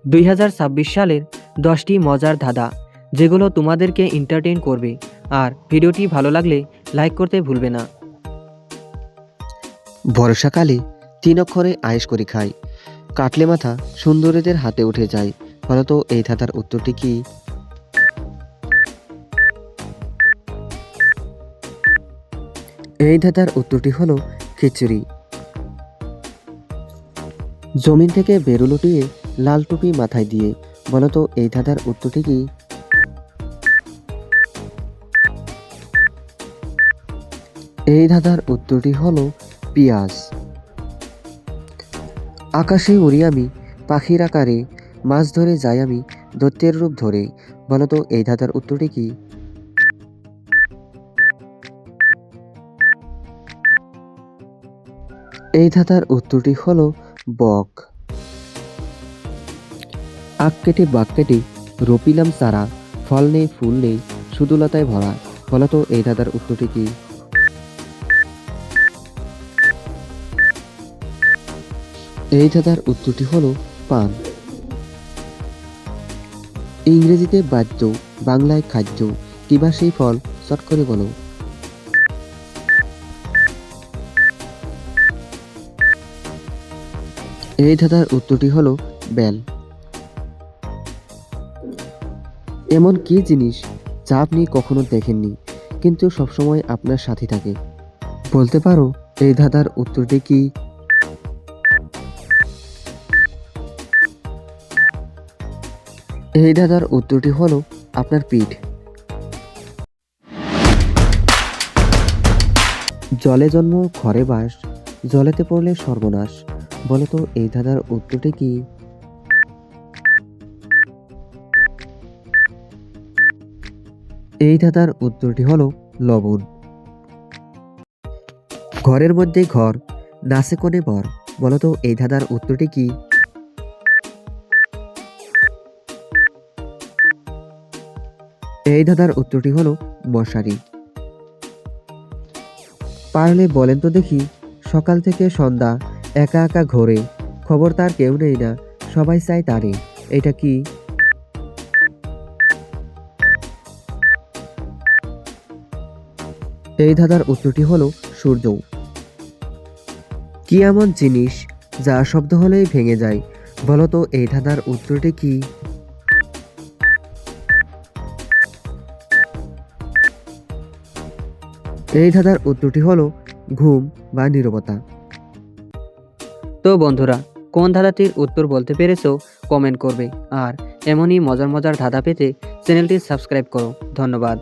2026 সালের 10টি মজার ধাঁধা, যেগুলো তোমাদেরকে এন্টারটেইন করবে। আর ভিডিওটি ভালো লাগলে লাইক করতে ভুলবে না। বর্ষাকালে 3 অক্ষরে আয়েশ করে খায়, কাটলে মাথা সুন্দরীদের হাতে উঠে যায়। বলতো এই ধাঁধার উত্তরটি কি? এই ধাঁধার উত্তরটি হলো খিচুড়ি। জমিন থেকে বেরুল উঠিয়ে লাল টুপি মাথায় দিয়ে। বলতো এই ধাঁধার উত্তরটি কি? এই ধাঁধার উত্তরটি হলো পিঁয়াজ। আকাশে উড়ি আমি পাখির আকারে, মাছ ধরে যাই আমি দৈত্যের রূপ ধরে। বলতো এই ধাঁধার উত্তরটি কি? এই ধাঁধার উত্তরটি হলো বক। আখ কেটে বাক কেটে রপিলাম সারা, ফল নেই ফুল নেই শুধু লতায় ভরা। বলতো এই ধাঁধার উত্তরটি কি? এই ধাঁধার উত্তরটি হলো পান। ইংরেজিতে বাদ্য, বাংলায় খাদ্য, কিবা সেই ফল চট করে বলো। এই ধাঁধার উত্তরটি হলো বেল। এমন কি জিনিস যা আপনি কখনো দেখেননি কিন্তু সবসময় আপনার সাথে থাকে? বলতে পারো এই ধাঁধার উত্তরটি কি? এই ধাঁধার উত্তরটি হলো আপনার পিঠ। জলে জন্ম ঘরে বাস, জলেতে পড়লে সর্বনাশ। বলতো এই ধাঁধার উত্তরটি কি? এই ধাঁধার উত্তরটি হলো লবণ। ঘরের মধ্যে ঘর, নাচে কোণে বর। বলতো এই ধাঁধার উত্তরটি কি? এই ধাঁধার উত্তরটি হলো মশারি। পারলে বলেন তো দেখি, সকাল থেকে সন্ধ্যা একা একা ঘোরে, খবর তার কেউ নেই না, সবাই চায় তারে। এটা কি? এই ধাঁধার উত্তরটি হলো সূর্য। কি এমন জিনিস যা শব্দ হলেই ভেঙে যায়? বলতো এই ধাঁধার উত্তরটি কি? এই ধাঁধার উত্তরটি হলো ঘুম বা নীরবতা। তো বন্ধুরা, কোন ধাঁধাটির উত্তর বলতে পেরেছো কমেন্ট করবে। আর এমনই মজার মজার ধাঁধা পেতে চ্যানেলটি সাবস্ক্রাইব করো। ধন্যবাদ।